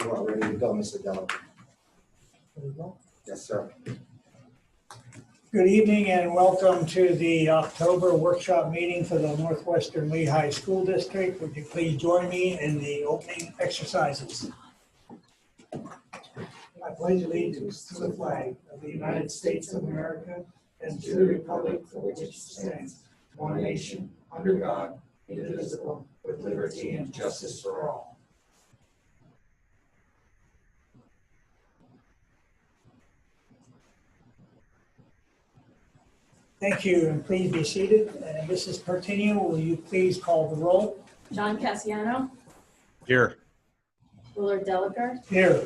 You are ready to go, Mr. Delac. There we go. Yes, sir. Good evening and welcome to the October workshop meeting for the Northwestern Lehigh School District. Would you please join me in the opening exercises? I pledge allegiance to the flag of the United States of America and to the republic for which it stands, one nation, under God, indivisible, with liberty and justice for all. Thank you, and please be seated. And Mrs. Pertinio, will you please call the roll? John Cassiano, Here. Willard Delaker, Here.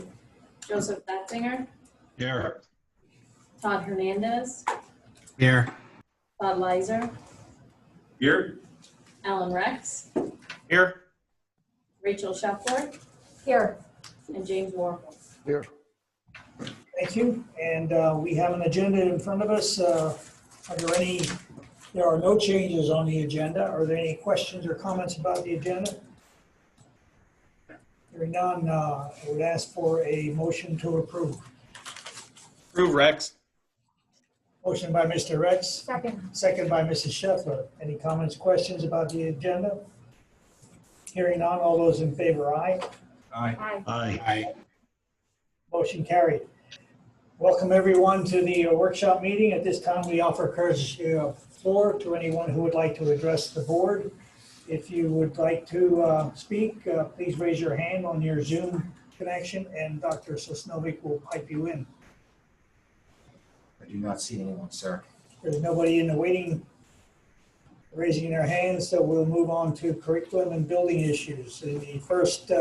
Joseph Batzinger, Here. Todd Hernandez, Here. Todd Leiser, Here. Alan Rex, Here. Rachel Scheffler. Here. And James Warple. Here. Thank you. And we have an agenda in front of us. There are no changes on the agenda. Are there any questions or comments about the agenda? Hearing none, I would ask for a motion to approve. Approve, Rex. Motion by Mr. Rex, Second. second by Mrs. Scheffler. Any comments, questions about the agenda? Hearing none, all those in favor, aye. Aye. Aye. Motion carried. Welcome everyone to the workshop meeting. At this time, we offer courtesy of floor to anyone who would like to address the board. If you would like to speak, please raise your hand on your Zoom connection and Dr. Sosnovic will pipe you in. I do not see anyone, sir. There's nobody in the waiting raising their hands, so we'll move on to curriculum and building issues. And the first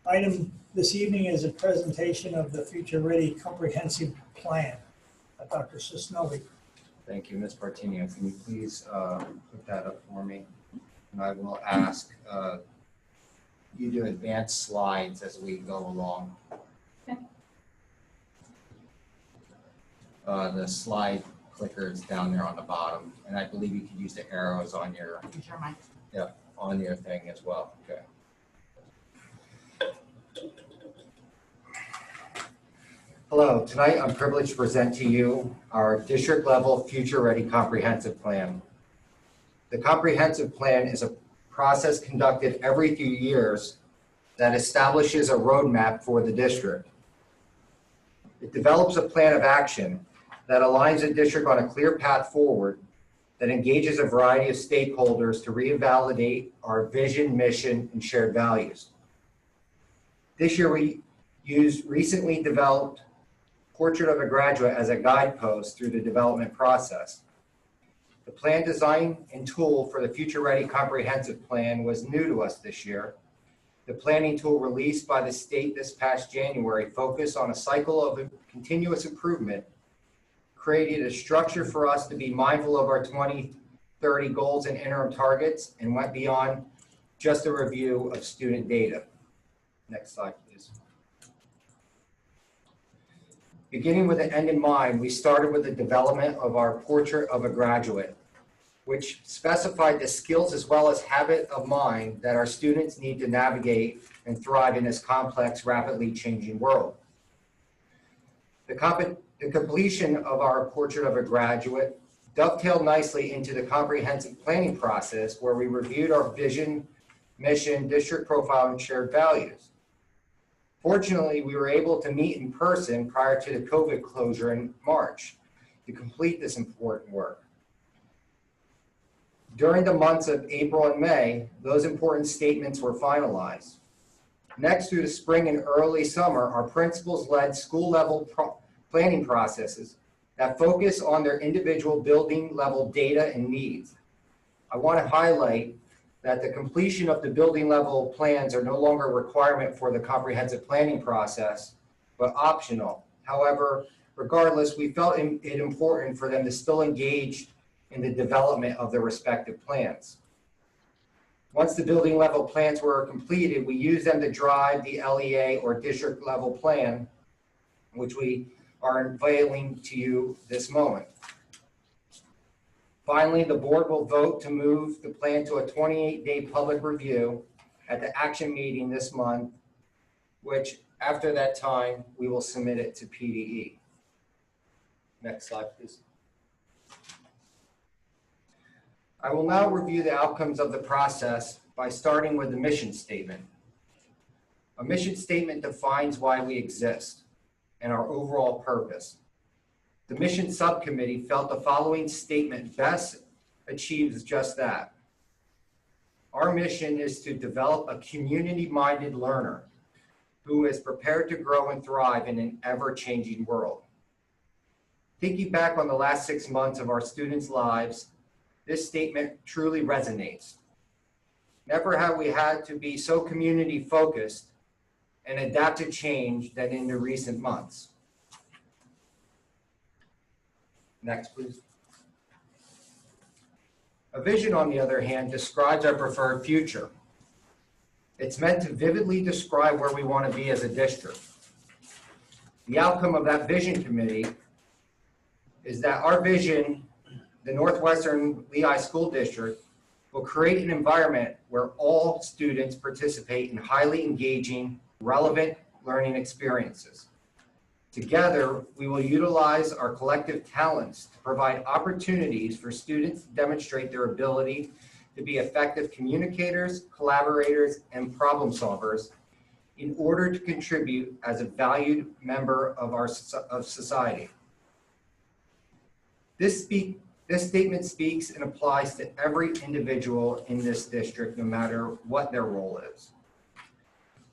item this evening is a presentation of the Future Ready Comprehensive Plan. Dr. Sosnovic. Thank you, Ms. Partinio. Can you please put that up for me? And I will ask you to advance slides as we go along. Okay. The slide clicker is down there on the bottom, and I believe you could use the arrows on your on your thing as well. Okay. Hello, tonight I'm privileged to present to you our district level Future Ready Comprehensive Plan. The comprehensive plan is a process conducted every few years that establishes a roadmap for the district. It develops a plan of action that aligns the district on a clear path forward that engages a variety of stakeholders to revalidate our vision, mission, and shared values. This year we used recently developed Portrait of a Graduate as a guidepost through the development process. The plan design and tool for the Future Ready Comprehensive Plan was new to us this year. The planning tool released by the state this past January focused on a cycle of continuous improvement, created a structure for us to be mindful of our 2030 goals and interim targets, and went beyond just a review of student data. Next slide, please. Beginning with the end in mind, we started with the development of our Portrait of a Graduate, which specified the skills as well as habit of mind that our students need to navigate and thrive in this complex, rapidly changing world. The completion of our Portrait of a Graduate dovetailed nicely into the comprehensive planning process where we reviewed our vision, mission, district profile, and shared values. Fortunately, we were able to meet in person prior to the COVID closure in March to complete this important work. During the months of April and May, those important statements were finalized. Next, through the spring and early summer, our principals led school-level planning processes that focus on their individual building-level data and needs. I want to highlight that the completion of the building level plans are no longer a requirement for the comprehensive planning process, but optional. However, regardless, we felt it important for them to still engage in the development of their respective plans. Once the building level plans were completed, we used them to drive the LEA or district level plan, which we are unveiling to you this moment. Finally, the board will vote to move the plan to a 28-day public review at the action meeting this month which after that time, we will submit it to PDE. Next slide, please. I will now review the outcomes of the process by starting with the mission statement. A mission statement defines why we exist and our overall purpose. The mission subcommittee felt the following statement best achieves just that. Our mission is to develop a community-minded learner who is prepared to grow and thrive in an ever-changing world. Thinking back on the last 6 months of our students' lives, this statement truly resonates. Never have we had to be so community-focused and adapt to change than in the recent months. Next, please. A vision, on the other hand, describes our preferred future. It's meant to vividly describe where we want to be as a district. The outcome of that vision committee is that our vision, the Northwestern Lehigh School District, will create an environment where all students participate in highly engaging, relevant learning experiences. Together, we will utilize our collective talents to provide opportunities for students to demonstrate their ability to be effective communicators, collaborators, and problem solvers in order to contribute as a valued member of society. This statement speaks and applies to every individual in this district, no matter what their role is.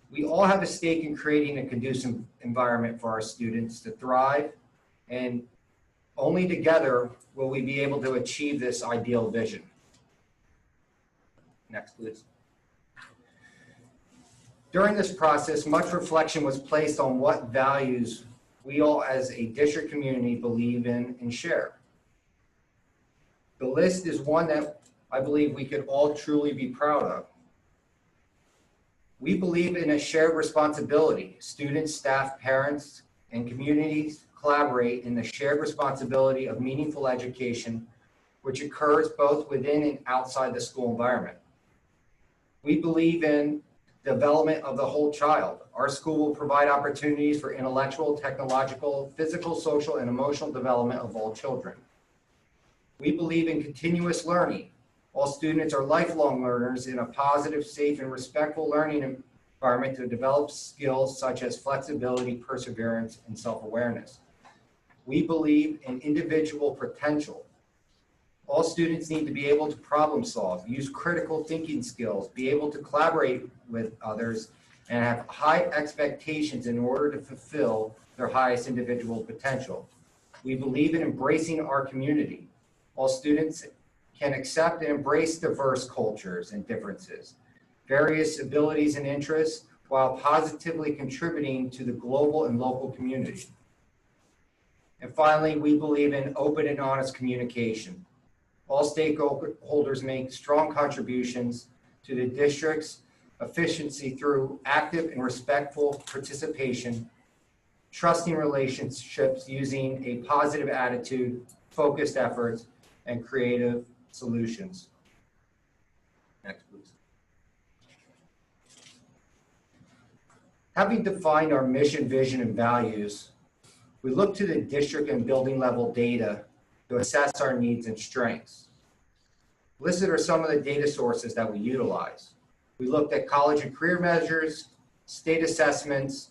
We all have a stake in creating a conducive environment for our students to thrive, and only together will we be able to achieve this ideal vision. Next, please. During this process, much reflection was placed on what values we all as a district community believe in and share. The list is one that I believe we could all truly be proud of. We believe in a shared responsibility. Students, staff, parents, and communities collaborate in the shared responsibility of meaningful education, which occurs both within and outside the school environment. We believe in development of the whole child. Our school will provide opportunities for intellectual, technological, physical, social, and emotional development of all children. We believe in continuous learning. All students are lifelong learners in a positive, safe, and respectful learning environment to develop skills such as flexibility, perseverance, and self-awareness. We believe in individual potential. All students need to be able to problem solve, use critical thinking skills, be able to collaborate with others, and have high expectations in order to fulfill their highest individual potential. We believe in embracing our community. All students can accept and embrace diverse cultures and differences, various abilities and interests, while positively contributing to the global and local community. And finally, we believe in open and honest communication. All stakeholders make strong contributions to the district's efficiency through active and respectful participation, trusting relationships using a positive attitude, focused efforts, and creative solutions. Next, please. Having defined our mission, vision, and values, we look to the district and building level data to assess our needs and strengths. Listed are some of the data sources that we utilize. We looked at college and career measures, state assessments,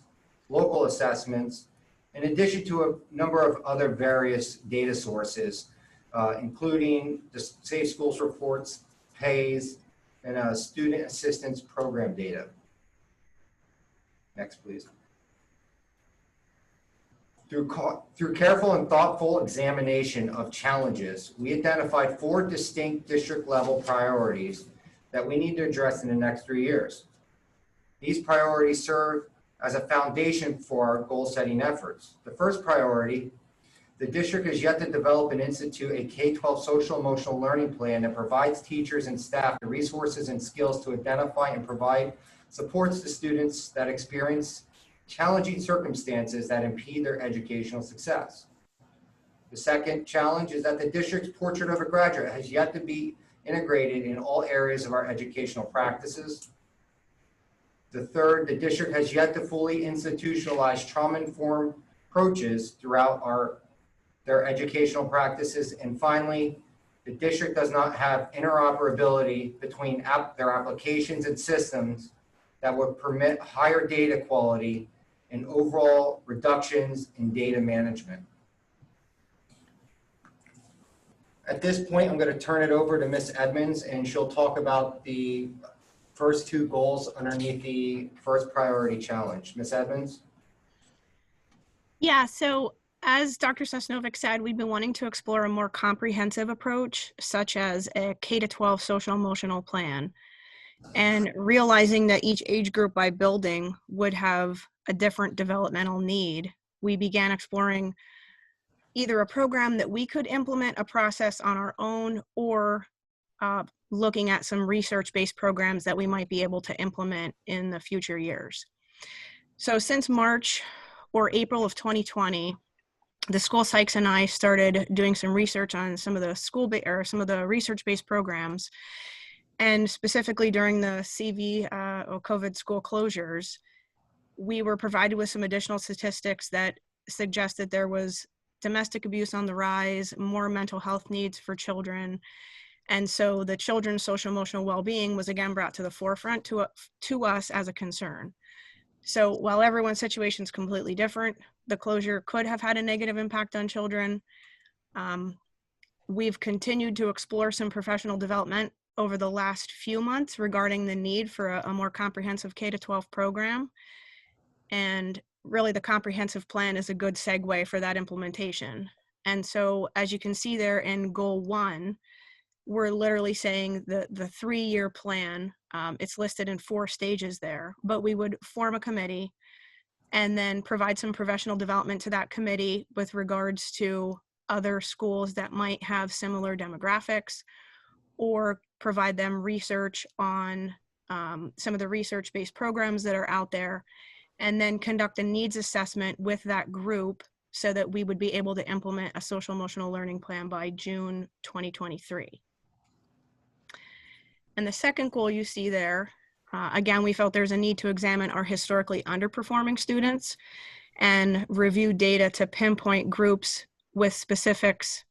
local assessments, in addition to a number of other various data sources, including the Safe Schools reports, PAYS, and student assistance program data. Next, please. Through careful and thoughtful examination of challenges, we identified 4 distinct district level priorities that we need to address in the next 3 years. These priorities serve as a foundation for our goal setting efforts. The first priority, the district has yet to develop and institute a K-12 social emotional learning plan that provides teachers and staff the resources and skills to identify and provide supports to students that experience challenging circumstances that impede their educational success. The second challenge is that the district's portrait of a graduate has yet to be integrated in all areas of our educational practices. The third, the district has yet to fully institutionalize trauma-informed approaches throughout their educational practices. And finally, the district does not have interoperability between their applications and systems that would permit higher data quality and overall reductions in data management. At this point, I'm going to turn it over to Ms. Edmonds, and she'll talk about the first two goals underneath the first priority challenge. Ms. Edmonds? Yeah, so as Dr. Sosnovic said, we've been wanting to explore a more comprehensive approach, such as a K-12 social emotional plan, and realizing that each age group by building would have a different developmental need, we began exploring either a program that we could implement a process on our own, or looking at some research-based programs that we might be able to implement in the future years. So since March or April of 2020, the school psychs and I started doing some research on some of the research-based programs, and specifically during the CV or COVID school closures, we were provided with some additional statistics that suggested there was domestic abuse on the rise, more mental health needs for children. And so the children's social emotional well-being was again brought to the forefront to us as a concern. So while everyone's situation is completely different, the closure could have had a negative impact on children. We've continued to explore some professional development over the last few months regarding the need for a more comprehensive K-12 program. And really the comprehensive plan is a good segue for that implementation. And so as you can see there in goal 1, we're literally saying the 3-year plan, it's listed in 4 stages there, but we would form a committee and then provide some professional development to that committee with regards to other schools that might have similar demographics, or provide them research on some of the research-based programs that are out there, and then conduct a needs assessment with that group so that we would be able to implement a social emotional learning plan by June 2023. And the second goal you see there, again, we felt there's a need to examine our historically underperforming students and review data to pinpoint groups with specifics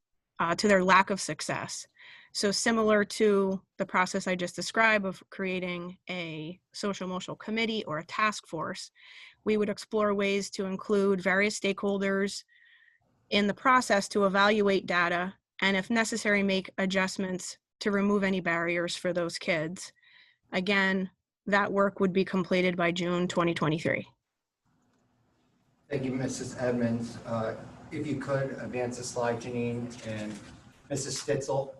to their lack of success. So similar to the process I just described of creating a social emotional committee or a task force, we would explore ways to include various stakeholders in the process to evaluate data, and if necessary, make adjustments to remove any barriers for those kids. Again, that work would be completed by June 2023. Thank you, Mrs. Edmonds. If you could advance the slide, Janine, and Mrs. Stitzel.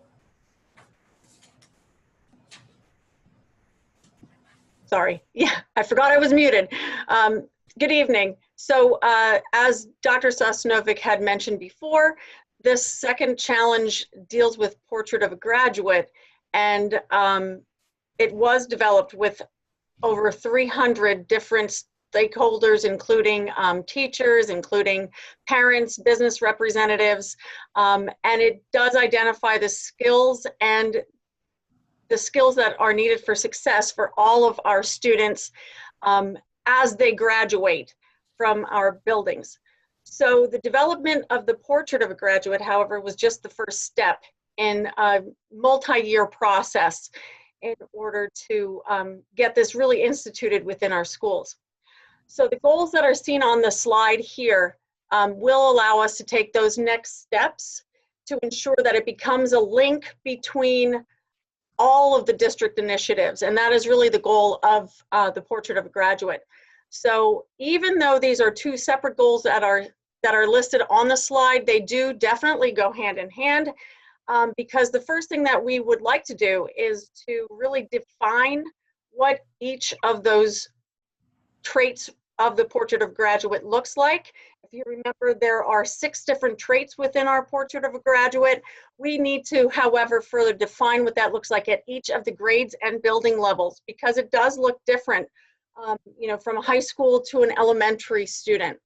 Sorry, yeah, I forgot I was muted. Good evening. So as Dr. Sosnovic had mentioned before, this second challenge deals with Portrait of a Graduate, and it was developed with over 300 different stakeholders, including teachers, including parents, business representatives, and it does identify the skills that are needed for success for all of our students as they graduate from our buildings. So the development of the Portrait of a Graduate, however, was just the first step in a multi-year process in order to get this really instituted within our schools. So the goals that are seen on the slide here will allow us to take those next steps to ensure that it becomes a link between all of the district initiatives, and that is really the goal of the Portrait of a Graduate. So even though these are 2 separate goals that are listed on the slide, they do definitely go hand in hand, because the first thing that we would like to do is to really define what each of those traits of the Portrait of a Graduate looks like. If you remember, there are 6 different traits within our Portrait of a Graduate. We need to, however, further define what that looks like at each of the grades and building levels, because it does look different, you know, from a high school to an elementary student.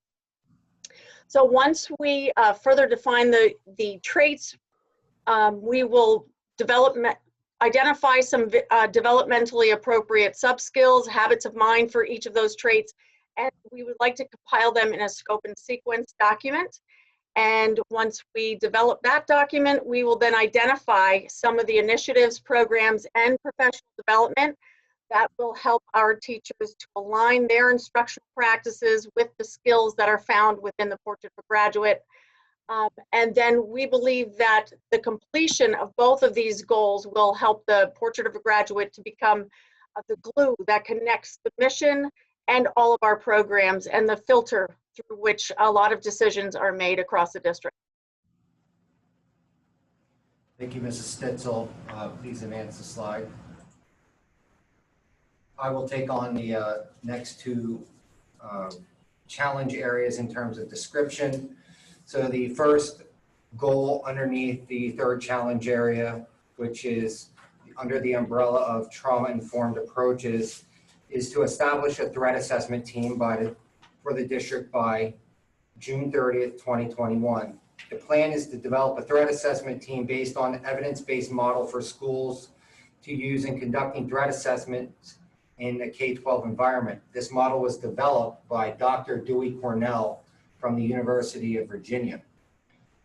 So once we further define the traits, we will develop identify some developmentally appropriate sub-skills, habits of mind for each of those traits, and we would like to compile them in a scope and sequence document. And once we develop that document, we will then identify some of the initiatives, programs, and professional development that will help our teachers to align their instructional practices with the skills that are found within the Portrait of a Graduate. And then we believe that the completion of both of these goals will help the Portrait of a Graduate to become the glue that connects the mission and all of our programs and the filter through which a lot of decisions are made across the district. Thank you, Mrs. Stitzel. Please advance the slide. I will take on the next two challenge areas in terms of description. So the first goal underneath the third challenge area, which is under the umbrella of trauma-informed approaches, is to establish a threat assessment team for the district by June 30th, 2021. The plan is to develop a threat assessment team based on an evidence-based model for schools to use in conducting threat assessments in a K-12 environment. This model was developed by Dr. Dewey Cornell from the University of Virginia.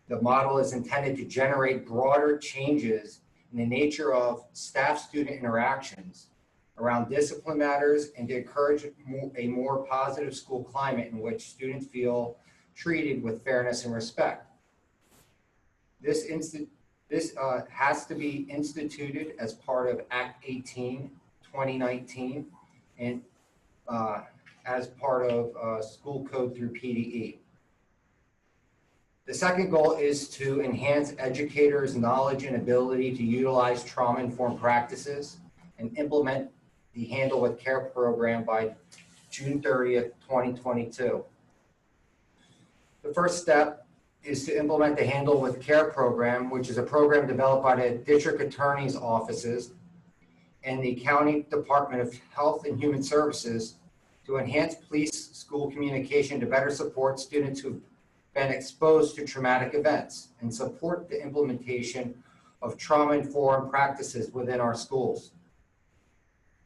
The model is intended to generate broader changes in the nature of staff-student interactions around discipline matters and to encourage a more positive school climate in which students feel treated with fairness and respect. This has to be instituted as part of Act 18, 2019, and as part of school code through PDE. The second goal is to enhance educators' knowledge and ability to utilize trauma-informed practices and implement the Handle with Care program by June 30th, 2022. The first step is to implement the Handle with Care program, which is a program developed by the district attorney's offices and the County Department of Health and Human Services to enhance police school communication to better support students who've been exposed to traumatic events and support the implementation of trauma-informed practices within our schools.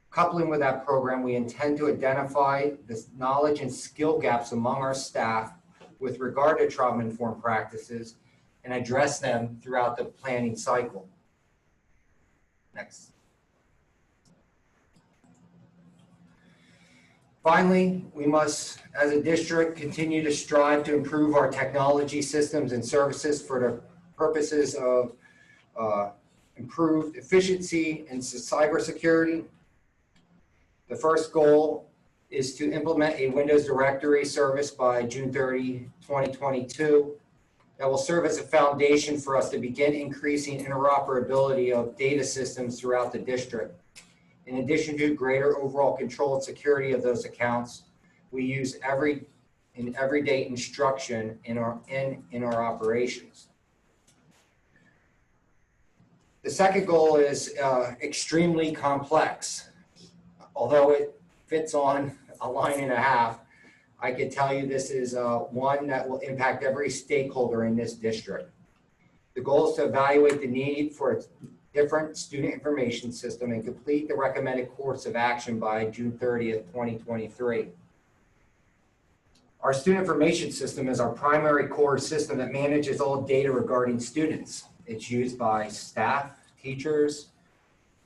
Coupling with that program, we intend to identify the knowledge and skill gaps among our staff with regard to trauma-informed practices and address them throughout the planning cycle. Next. Finally, we must, as a district, continue to strive to improve our technology systems and services for the purposes of improved efficiency and cybersecurity. The first goal is to implement a Windows directory service by June 30, 2022 that will serve as a foundation for us to begin increasing interoperability of data systems throughout the district. In addition to greater overall control and security of those accounts, we use everyday instruction in our operations. The second goal is extremely complex. Although it fits on a line and a half, I can tell you this is one that will impact every stakeholder in this district. The goal is to evaluate the need for a different student information system and complete the recommended course of action by June 30th, 2023. Our student information system is our primary core system that manages all data regarding students. It's used by staff, teachers,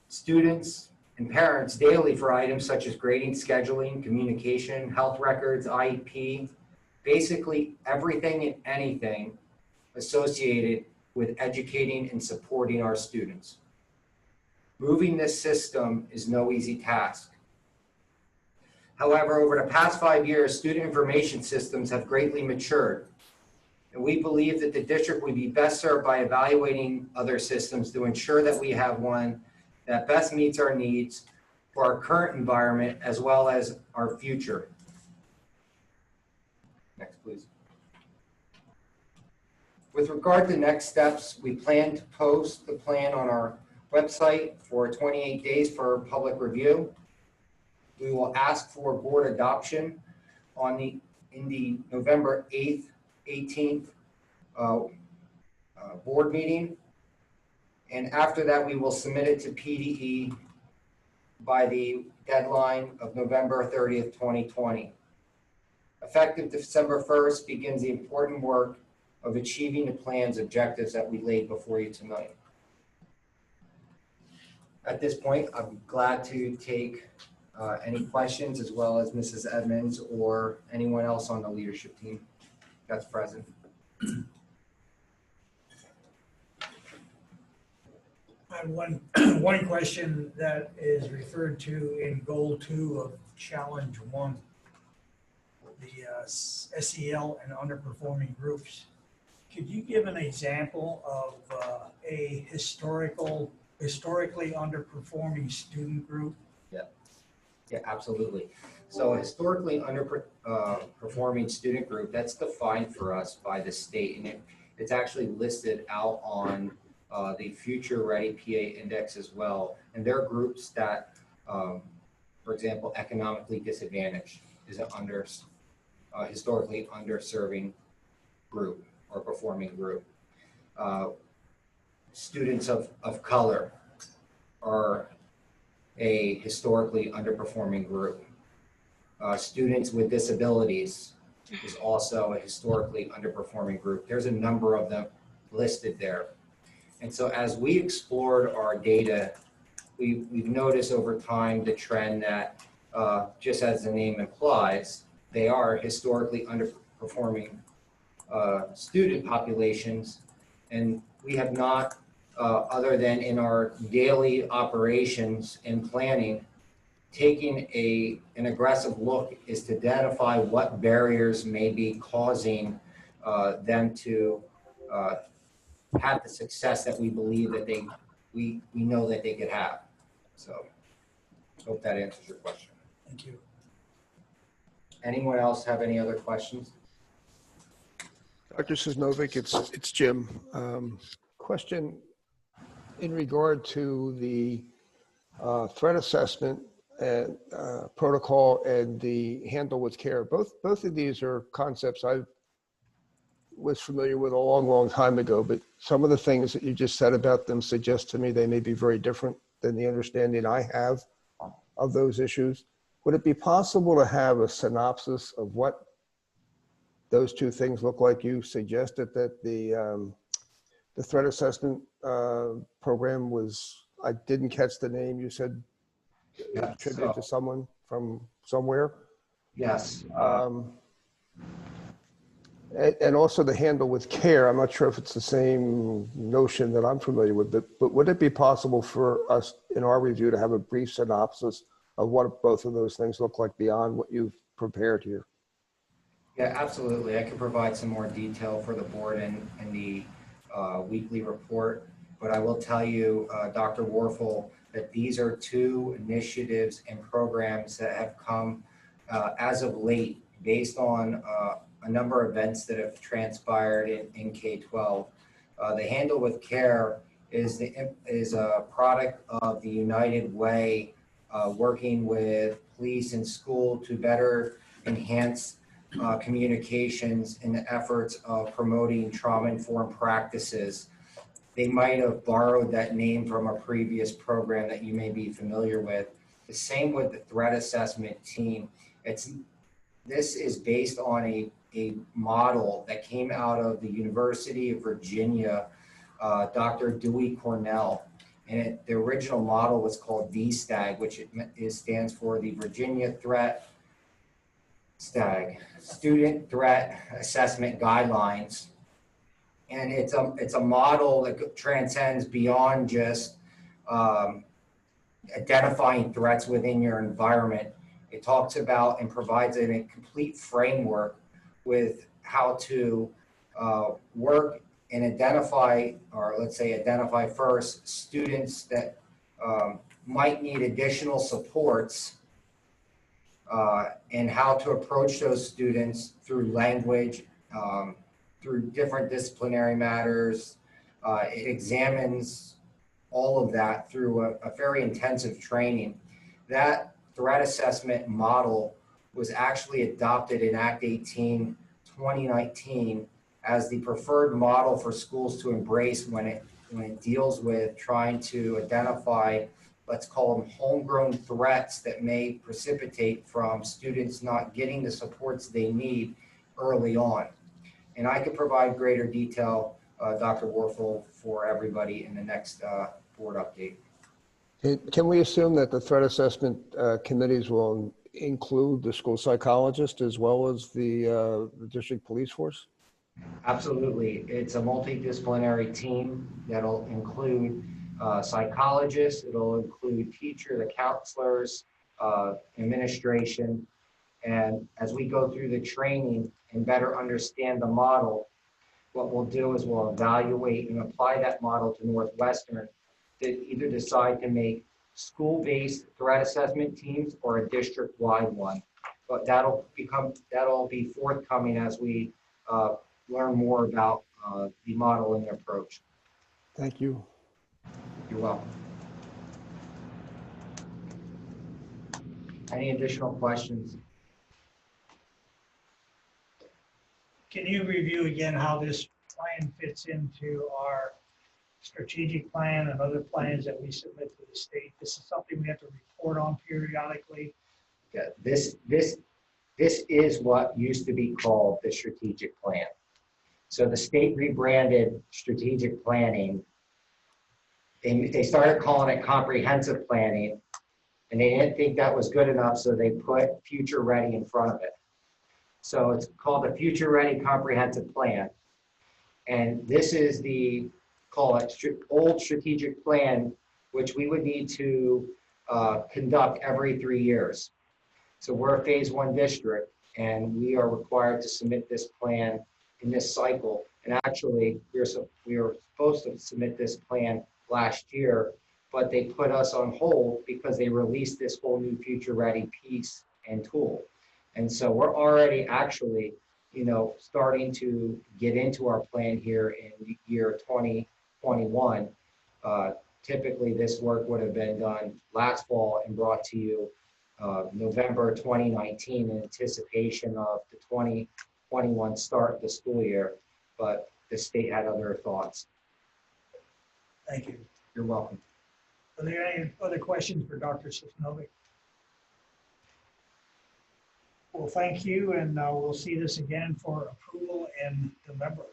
students, and parents daily for items such as grading, scheduling, communication, health records, IEP, basically everything and anything associated with educating and supporting our students. Moving this system is no easy task. However, over the past 5 years, student information systems have greatly matured. And we believe that the district would be best served by evaluating other systems to ensure that we have one that best meets our needs for our current environment as well as our future. Next, please. With regard to next steps, we plan to post the plan on our website for 28 days for public review. We will ask for board adoption in the November 8th, 18th board meeting. And after that, we will submit it to PDE by the deadline of November 30th, 2020. Effective December 1st begins the important work of achieving the plan's objectives that we laid before you tonight. At this point, I'm glad to take any questions, as well as Mrs. Edmonds or anyone else on the leadership team that's present. I have one question that is referred to in goal 2 of challenge 1, the SEL and underperforming groups. Could you give an example of a historically underperforming student group? Yeah, absolutely. So a historically underperforming student group, that's defined for us by the state, and it's actually listed out on the Future Ready PA Index as well. And there are groups that, for example, economically disadvantaged is an historically underserving group or performing group. Students of color are a historically underperforming group. Students with disabilities is also a historically underperforming group. There's a number of them listed there. And so as we explored our data, we've noticed over time the trend that, just as the name implies, they are historically underperforming student populations. And we have not, other than in our daily operations and planning, taking an aggressive look is to identify what barriers may be causing them to have the success that we believe that we know that they could have. So hope that answers your question. Thank you. Anyone else have any other questions? Dr. Sosnovic, it's Jim. Question in regard to the threat assessment and protocol and the handle with care. Both of these are concepts I was familiar with a long time ago, but some of the things that you just said about them suggest to me they may be very different than the understanding I have of those issues. Would it be possible to have a synopsis of what those two things look like? You suggested that the threat assessment program was, I didn't catch the name, you said attributed to someone from somewhere? Yes. And also the handle with care. I'm not sure if it's the same notion that I'm familiar with, but would it be possible for us in our review to have a brief synopsis of what both of those things look like beyond what you've prepared here? Yeah, absolutely. I can provide some more detail for the board and the weekly report, but I will tell you, Dr. Warfel, that these are two initiatives and programs that have come as of late based on a number of events that have transpired in K-12. The Handle with Care is a product of the United Way, working with police and school to better enhance communications in the efforts of promoting trauma-informed practices. They might have borrowed that name from a previous program that you may be familiar with. The same with the threat assessment team. This is based on a model that came out of the University of Virginia, Dr. Dewey Cornell. And the original model was called VSTAG, which stands for the Virginia Threat STAG, Student Threat Assessment Guidelines. And it's a model that transcends beyond just identifying threats within your environment. It talks about and provides a complete framework with how to work and identify, or let's say identify first, students that might need additional supports and how to approach those students through language, through different disciplinary matters. It examines all of that through a very intensive training. That threat assessment model was actually adopted in Act 18, 2019 as the preferred model for schools to embrace when and it deals with trying to identify, let's call them homegrown threats that may precipitate from students not getting the supports they need early on. And I could provide greater detail, Dr. Warfel, for everybody in the next board update. Can we assume that the threat assessment committees will include the school psychologist as well as the district police force? Absolutely. It's a multidisciplinary team that'll include psychologists, it'll include teachers, the counselors, administration. And as we go through the training and better understand the model, what we'll do is we'll evaluate and apply that model to Northwestern to either decide to make school-based threat assessment teams or a district-wide one. But that'll be forthcoming as we learn more about the model and the approach. Thank you. You're welcome. Any additional questions? Can you review again how this plan fits into our strategic plan and other plans that we submit to the state? This is something we have to report on periodically. Yeah, this is what used to be called the strategic plan. So the state rebranded strategic planning. They started calling it comprehensive planning, and they didn't think that was good enough, so they put future ready in front of it. So it's called the Future Ready Comprehensive Plan. And this is the, call it old strategic plan, which we would need to conduct every 3 years. So we're a phase 1 district, and we are required to submit this plan in this cycle. And actually, we were supposed to submit this plan last year, but they put us on hold because they released this whole new Future Ready piece and tool. And so we're already actually, starting to get into our plan here in the year 2021. Typically, this work would have been done last fall and brought to you November 2019 in anticipation of the 2021 start of the school year, but the state had other thoughts. Thank you. You're welcome. Are there any other questions for Dr. Sosnovic? Well, thank you, and we'll see this again for approval in November.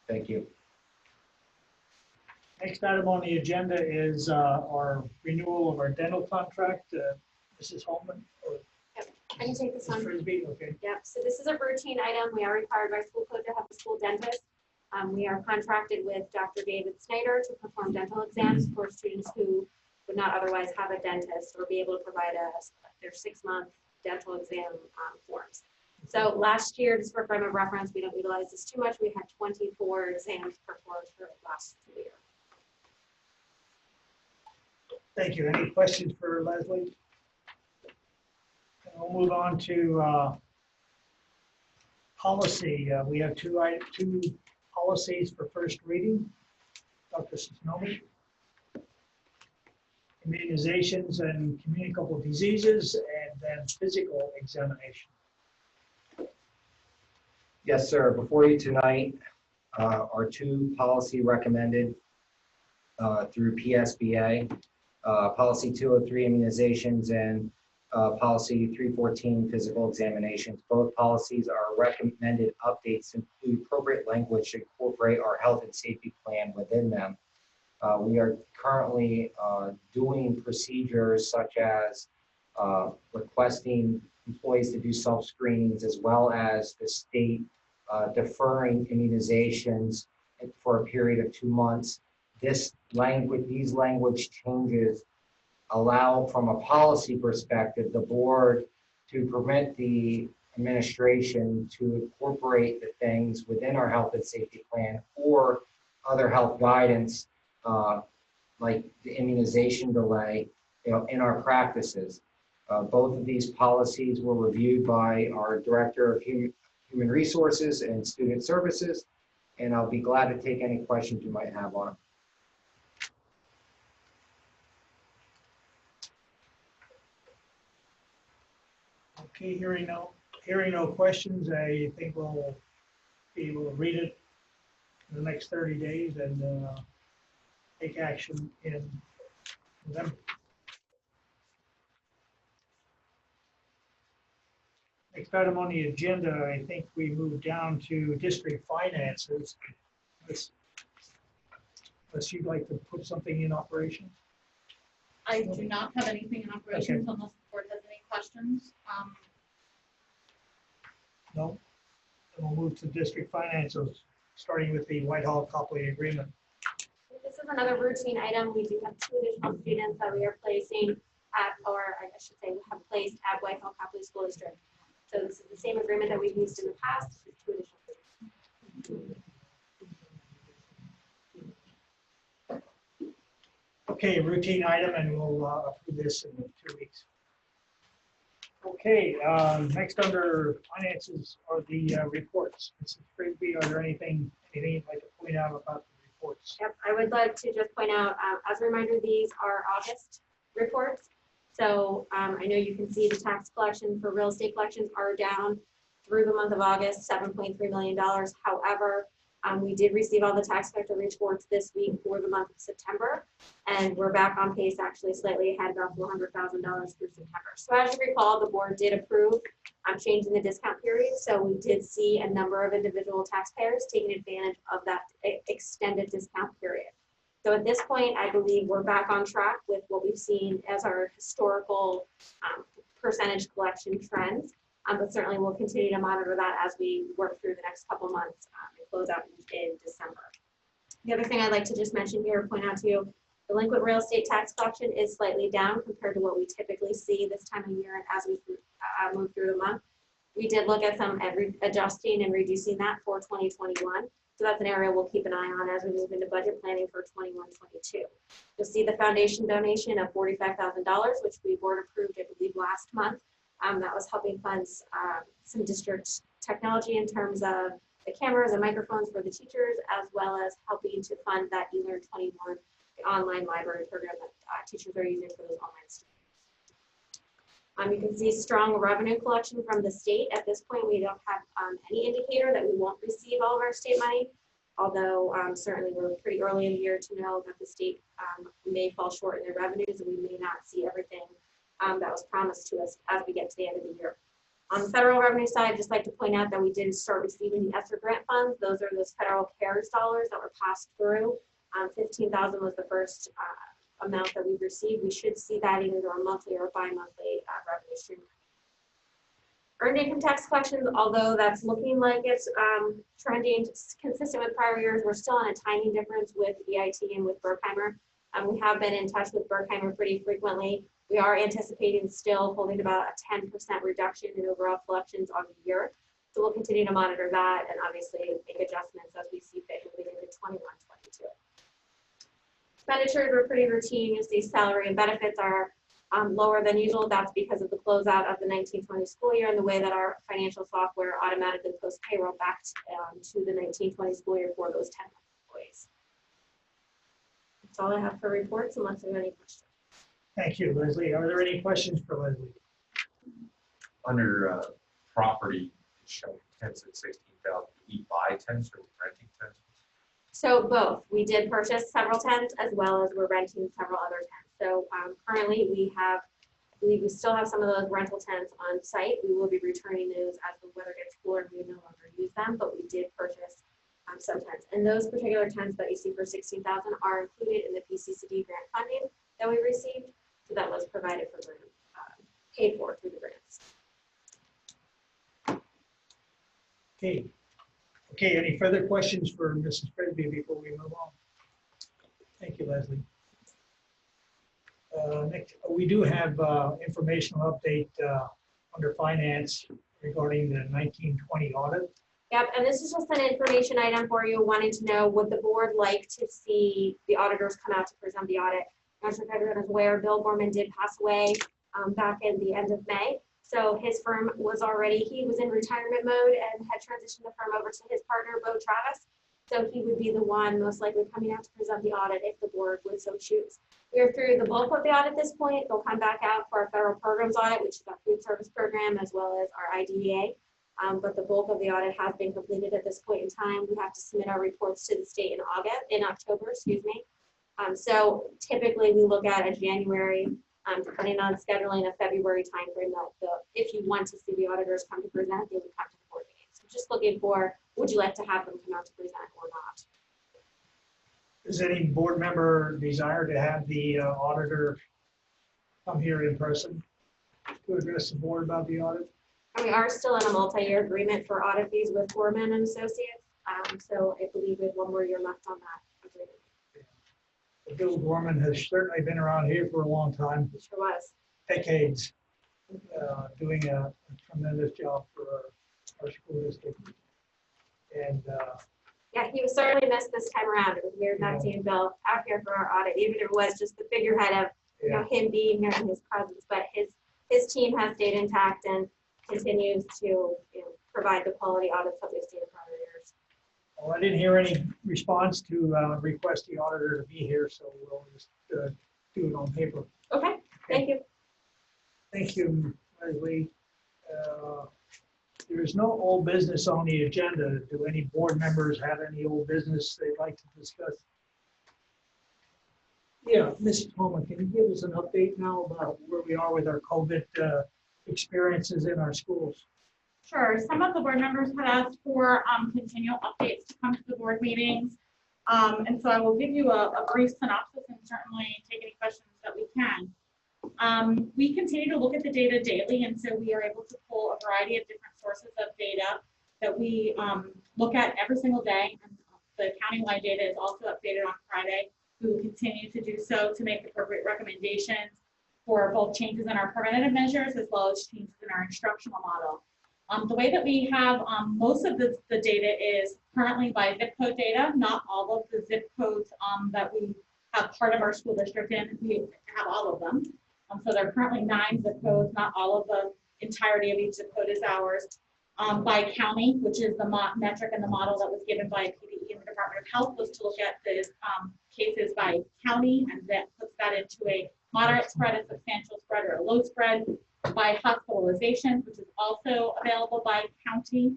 Thank you. Next item on the agenda is our renewal of our dental contract. Mrs. Holman? Or I can take this Mrs. one. Frisbee? Okay. Yep, so this is a routine item. We are required by school code to have a school dentist. We are contracted with Dr. David Snyder to perform dental exams for students who would not otherwise have a dentist or be able to provide their 6-month dental exam forms. So last year, just for frame of reference, we don't utilize this too much. We had 24 exams performed for last school year. Thank you. Any questions for Leslie? We'll move on to policy. We have two policies for first reading. Dr. Sosnovic. Immunizations and communicable diseases, and then physical examination. Yes, sir. Before you tonight are 2 policy recommended through PSBA, policy 203 immunizations and policy 314 physical examinations. Both policies are recommended updates include appropriate language to incorporate our health and safety plan within them. We are currently doing procedures such as requesting employees to do self-screenings, as well as the state deferring immunizations for a period of 2 months. These language changes allow, from a policy perspective, the board to prevent the administration to incorporate the things within our health and safety plan or other health guidance, like the immunization delay, in our practices. Both of these policies were reviewed by our Director of Human Resources and Student Services, and I'll be glad to take any questions you might have on them. Okay, hearing no questions, I think we'll be able to read it in the next 30 days and take action in November. Next item on the agenda, I think we moved down to district finances. Unless you'd like to put something in operation? I do not have anything in operations unless the board has any questions. No? Then we'll move to district finances, starting with the Whitehall Copley agreement. This is another routine item. We do have 2 additional students that we are placing at, or I should say, we have placed at Whitehall Copley School District. So this is the same agreement that we've used in the past, with 2 additional students. Okay, routine item, and we'll approve this in 2 weeks. Okay, next under finances are the reports. Mrs. Frisbee, are there anything you'd like to point out about the reports? Yep, I would like to just point out, as a reminder, these are August reports. So I know you can see the tax collection for real estate collections are down through the month of August, $7.3 million. However, we did receive all the tax collector reports this week for the month of September, and we're back on pace, actually slightly ahead, about $400,000 through September. So as you recall, the board did approve changing the discount period. So we did see a number of individual taxpayers taking advantage of that extended discount period. So at this point, I believe we're back on track with what we've seen as our historical percentage collection trends. But certainly we'll continue to monitor that as we work through the next couple months and close out in December. The other thing I'd like to just mention here, point out to you, delinquent real estate tax collection is slightly down compared to what we typically see this time of year and as we move through the month. We did look at some adjusting and reducing that for 2021. So that's an area we'll keep an eye on as we move into budget planning for 21-22. You'll see the foundation donation of $45,000, which we board approved, I believe, last month. That was helping fund some district technology in terms of the cameras and microphones for the teachers, as well as helping to fund that eLearn 21, the online library program that teachers are using for those online students. You can see strong revenue collection from the state. At this point, we don't have any indicator that we won't receive all of our state money, although certainly we're pretty early in the year to know that the state may fall short in their revenues and we may not see everything that was promised to us as we get to the end of the year. On the federal revenue side, I'd just like to point out that we did start receiving the ESSER grant funds. Those are those federal CARES dollars that were passed through. $15,000 was the first amount that we received. We should see that either a monthly or a bi-monthly revenue stream. Earned income tax collections, although that's looking like it's trending consistent with prior years, we're still on a timing difference with EIT and with Berkheimer. We have been in touch with Berkheimer pretty frequently. We are anticipating still holding about a 10% reduction in overall collections on the year. So we'll continue to monitor that and obviously make adjustments as we see fit moving into 21-22. Expenditures were pretty routine. You'll see salary and benefits are lower than usual. That's because of the closeout of the 19-20 school year and the way that our financial software automatically posts payroll back to the 19-20 school year for those 10 employees. That's all I have for reports unless there are any questions. Thank you, Leslie. Are there any questions for Leslie? Under property, it's showing tents at 16,000. Do we buy tents or renting tents? So both. We did purchase several tents as well as we're renting several other tents. So currently we have, I believe we still have some of those rental tents on site. We will be returning those as the weather gets cooler and we no longer use them, but we did purchase some tents. And those particular tents that you see for 16,000 are included in the PCCD grant funding that we received. So that was provided for grant, paid for through the grants. Okay. Okay, any further questions for Mrs. Frisbee before we move on? Thank you, Leslie. Next, we do have informational update under finance regarding the 1920 audit. Yep, and this is just an information item for you, wanting to know, would the board like to see the auditors come out to present the audit? I'm not sure if everyone is aware, Bill Gorman did pass away back in the end of May. So his firm was already, he was in retirement mode and had transitioned the firm over to his partner, Bo Travis. So he would be the one most likely coming out to present the audit if the board would so choose. We are through the bulk of the audit at this point. They'll come back out for our federal programs audit, which is our food service program, as well as our IDEA. But the bulk of the audit has been completed at this point in time. We have to submit our reports to the state in October, excuse me. So typically we look at a January, depending on scheduling, a February timeframe if you want to see the auditors come to present, they would come to the board meeting. So just looking for, would you like to have them come out to present or not? Does any board member desire to have the auditor come here in person to address the board about the audit? And we are still in a multi-year agreement for audit fees with Foreman and Associates. So I believe we have one more year left on that agreement. Bill Gorman has certainly been around here for a long time, It sure was. decades, doing a tremendous job for our school district. And Yeah, he was certainly missed this time around. It was weird not seeing Bill out here for our audit, even if it was just the figurehead of him being here and his presence. But his team has stayed intact and continues to provide the quality audits that we've seen in prior years. Well, I didn't hear any response to request the auditor to be here, so we'll just do it on paper. Okay, thank you. Thank you, Leslie. There's no old business on the agenda. Do any board members have any old business they'd like to discuss? Yeah, Mrs. Tolman, can you give us an update now about where we are with our COVID experiences in our schools? Sure. Some of the board members had asked for continual updates to come to the board meetings. And so I will give you a brief synopsis and certainly take any questions that we can. We continue to look at the data daily, and so we are able to pull a variety of different sources of data that we look at every single day. And the countywide data is also updated on Friday. We will continue to do so to make appropriate recommendations for both changes in our preventative measures as well as changes in our instructional model. The way that we have most of the data is currently by zip code data, not all of the zip codes that we have part of our school district in. We have all of them. So there are currently 9 zip codes, not all of the entirety of each zip code is ours. By county, which is the metric and the model that was given by PDE and the Department of Health, was to look at the cases by county, and that puts that into a moderate spread, a substantial spread, or a low spread. By hospitalizations, which is also available by county,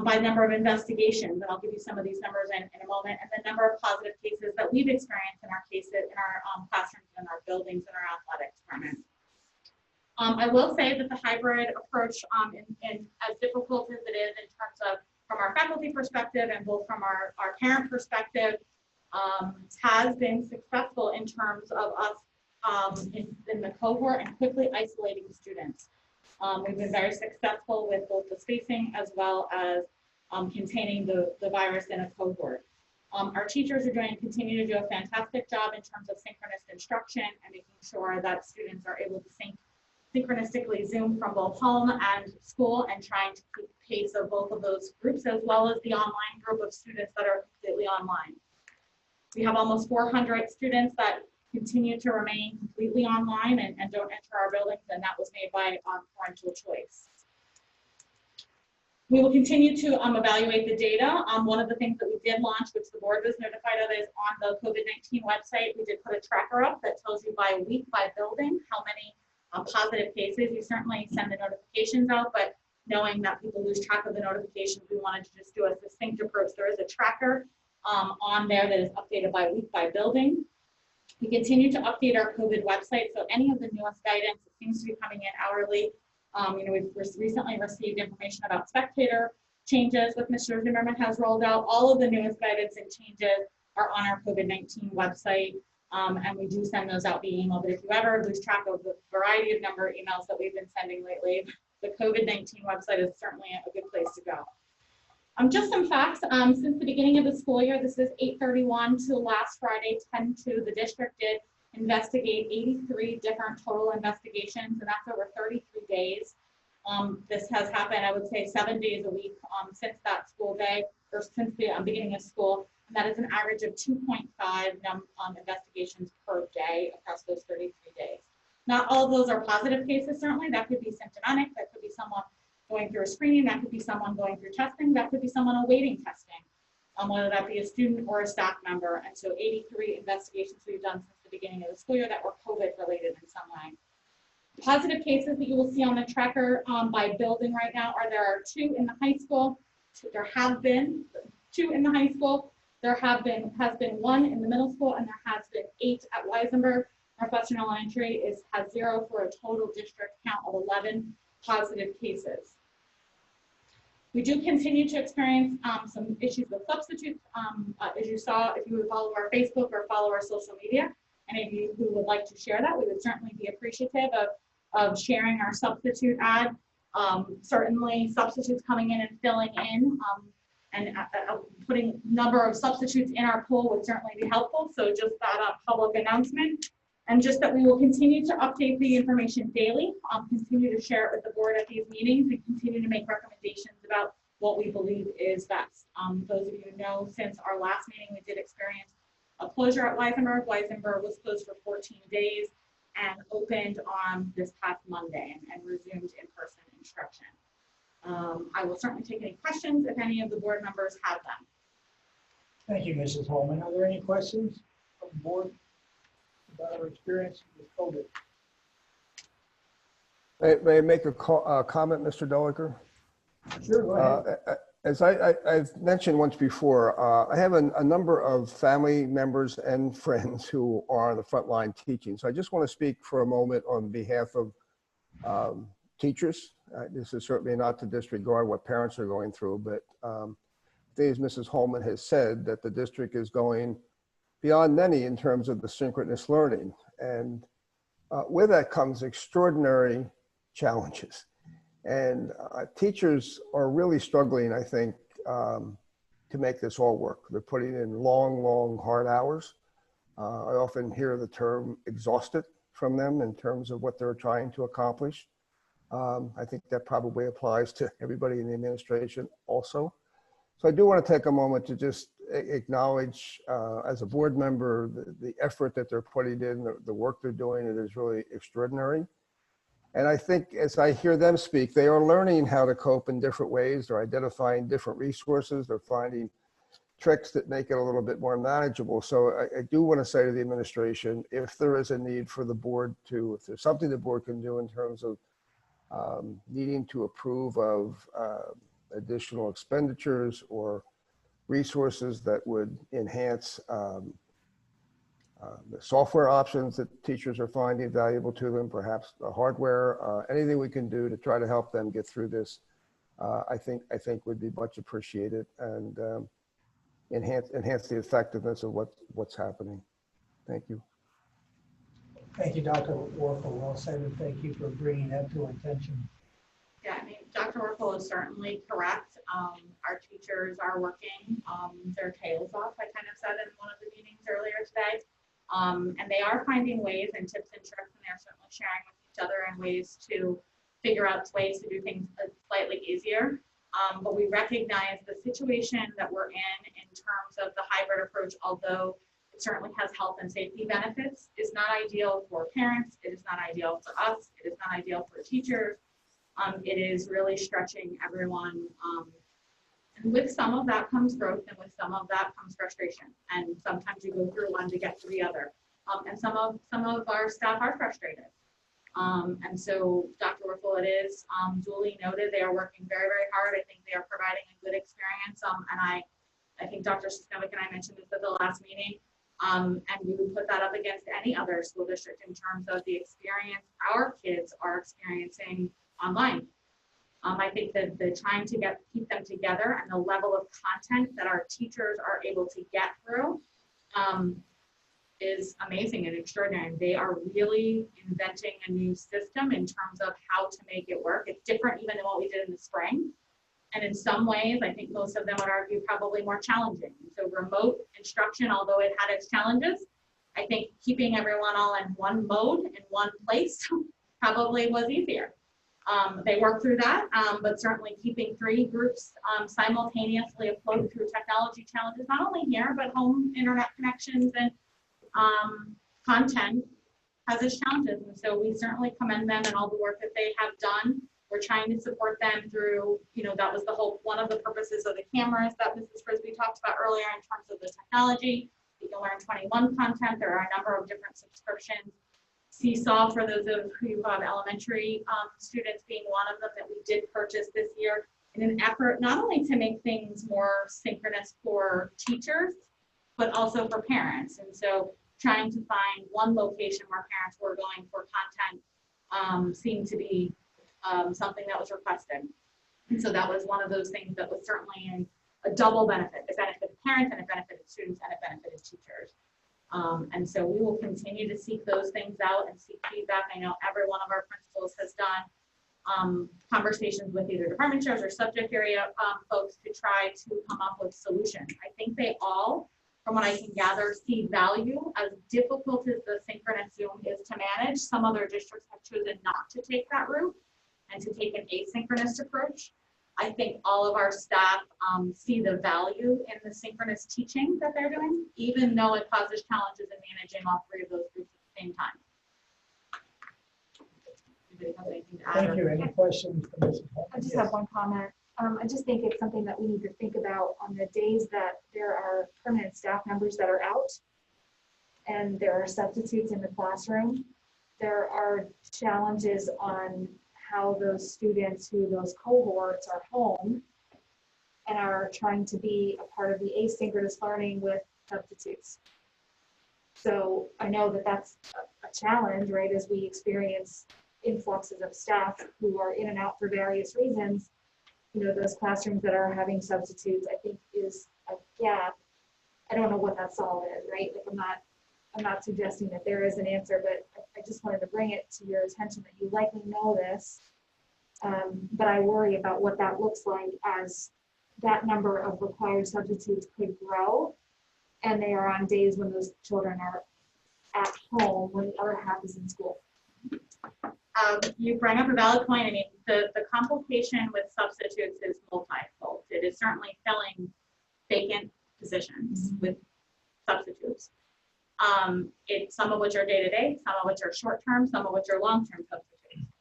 by number of investigations, and I'll give you some of these numbers in a moment, and the number of positive cases that we've experienced in our cases, in our classrooms, in our buildings, in our athletics department. I will say that the hybrid approach, and as difficult as it is in terms of from our faculty perspective and both from our parent perspective, has been successful in terms of us in the cohort and quickly isolating students. We've been very successful with both the spacing as well as containing the virus in a cohort. Our teachers are continue to do a fantastic job in terms of synchronous instruction and making sure that students are able to synchronistically Zoom from both home and school, and trying to keep pace of both of those groups, as well as the online group of students that are completely online. We have almost 400 students that continue to remain completely online and don't enter our buildings, and that was made by parental choice. We will continue to evaluate the data. One of the things that we did launch, which the board was notified of, is on the COVID-19 website. We did put a tracker up that tells you by week, by building, how many positive cases. You certainly send the notifications out, but knowing that people lose track of the notifications, we wanted to just do a succinct approach. There is a tracker on there that is updated by week, by building. We continue to update our COVID website, so any of the newest guidance that seems to be coming in hourly. We've recently received information about spectator changes with Mr. Zimmerman has rolled out. All of the newest guidance and changes are on our COVID-19 website, and we do send those out via email. But if you ever lose track of the variety of number of emails that we've been sending lately, the COVID-19 website is certainly a good place to go. Just some facts. Since the beginning of the school year, this is 8/31 to last Friday, 10/2, the district did investigate 83 different total investigations, and that's over 33 days. This has happened, I would say, 7 days a week since that school day, or since the beginning of school, and that is an average of 2.5 investigations per day across those 33 days. Not all of those are positive cases, certainly. That could be symptomatic, that could be someone going through a screening, that could be someone going through testing, that could be someone awaiting testing, whether that be a student or a staff member. And so 83 investigations we've done since the beginning of the school year that were COVID related in some way. Positive cases that you will see on the tracker by building right now there are 2 in the high school. There have been 2 in the high school. There has been 1 in the middle school, and there has been 8 at Weisenberg. Northwestern Elementary has 0 for a total district count of 11 positive cases. We do continue to experience some issues with substitutes. As you saw, if you would follow our Facebook or follow our social media, any of you who would like to share that, we would certainly be appreciative of sharing our substitute ad. Certainly substitutes coming in and filling in and putting number of substitutes in our pool would certainly be helpful. So just that public announcement, and just that we will continue to update the information daily, continue to share it with the board at these meetings, and continue to make recommendations about what we believe is best. Those of you who know, since our last meeting, we did experience a closure at Weisenberg. Weisenberg was closed for 14 days and opened on this past Monday and resumed in-person instruction. I will certainly take any questions if any of the board members have them. Thank you, Mrs. Holman. Are there any questions from the board about our experience with COVID? May I make a comment, Mr. Doliker? Sure, go ahead. As I've mentioned once before, I have a number of family members and friends who are on the front line teaching. So I just want to speak for a moment on behalf of teachers. This is certainly not to disregard what parents are going through, but as Mrs. Holman has said, that the district is going beyond many in terms of the synchronous learning. And with that comes extraordinary challenges. And teachers are really struggling, I think, to make this all work. They're putting in long, hard hours. I often hear the term exhausted from them in terms of what they're trying to accomplish. I think that probably applies to everybody in the administration also. So I do want to take a moment to just acknowledge, as a board member, the effort that they're putting in, the work they're doing. It is really extraordinary. And I think as I hear them speak, they are learning how to cope in different ways. They're identifying different resources. They're finding tricks that make it a little bit more manageable. So I do want to say to the administration, if there is a need for the board to, if there's something the board can do in terms of needing to approve of additional expenditures or resources that would enhance the software options that teachers are finding valuable to them, perhaps the hardware, anything we can do to try to help them get through this, I think would be much appreciated and enhance the effectiveness of what's happening. Thank you. Thank you, Dr. Warfel. Well said, and thank you for bringing that to our attention. Yeah, I mean, Dr. Warfel is certainly correct. Our teachers are working their tails off, I kind of said in one of the meetings earlier today. And they are finding ways and tips and tricks, and they're certainly sharing with each other and ways to figure out ways to do things slightly easier. But we recognize the situation that we're in terms of the hybrid approach, although it certainly has health and safety benefits, is not ideal for parents. It is not ideal for us. It is not ideal for teachers. It is really stretching everyone. And with some of that comes growth, and with some of that comes frustration. And sometimes you go through one to get to the other. And some of our staff are frustrated. And so Dr. Warfel, it is duly noted, they are working very, very hard. I think they are providing a good experience. And I think Dr. Sosnowick and I mentioned this at the last meeting. And we would put that up against any other school district in terms of the experience our kids are experiencing online. I think that the trying to keep them together and the level of content that our teachers are able to get through is amazing and extraordinary. They are really inventing a new system in terms of how to make it work. It's different even than what we did in the spring. And in some ways, I think most of them would argue probably more challenging. So remote instruction, although it had its challenges, I think keeping everyone all in one mode, in one place, probably was easier. They worked through that, but certainly keeping 3 groups simultaneously afloat through technology challenges, not only here, but home internet connections and content has its challenges. And so we certainly commend them and all the work that they have done. We're trying to support them through, that was one of the purposes of the cameras that Mrs. Frisbee talked about earlier in terms of the technology. You can learn 21 content. There are a number of different subscriptions. Seesaw, for those of who have elementary students, being one of them that we did purchase this year in an effort not only to make things more synchronous for teachers, but also for parents. And so trying to find one location where parents were going for content seemed to be something that was requested. And so that was one of those things that was certainly a double benefit. It benefited parents and it benefited students and it benefited teachers. And so we will continue to seek those things out and seek feedback. I know every one of our principals has done conversations with either department chairs or subject area folks to try to come up with solutions. I think they all, from what I can gather, see value. As difficult as the synchronous Zoom is to manage, some other districts have chosen not to take that route and to take an asynchronous approach. I think all of our staff see the value in the synchronous teaching that they're doing, even though it causes challenges in managing all three of those groups at the same time. Anybody have anything to add? Thank you. Any questions? I just have one comment. I just think it's something that we need to think about on the days that there are permanent staff members that are out and there are substitutes in the classroom. There are challenges on how those students who those cohorts are home and are trying to be a part of the asynchronous learning with substitutes. So I know that that's a challenge, right, as we experience influxes of staff who are in and out for various reasons. You know, those classrooms that are having substitutes, I think is a gap. I don't know what that solve is, right? Like I'm not suggesting that there is an answer, but I just wanted to bring it to your attention that you likely know this. But I worry about what that looks like as that number of required substitutes could grow. And they are on days when those children are at home when the other half is in school. You bring up a valid point. I mean, the complication with substitutes is multifold. It is certainly filling vacant positions with substitutes. Some of which are day-to-day, some of which are short-term, some of which are long-term substitutes,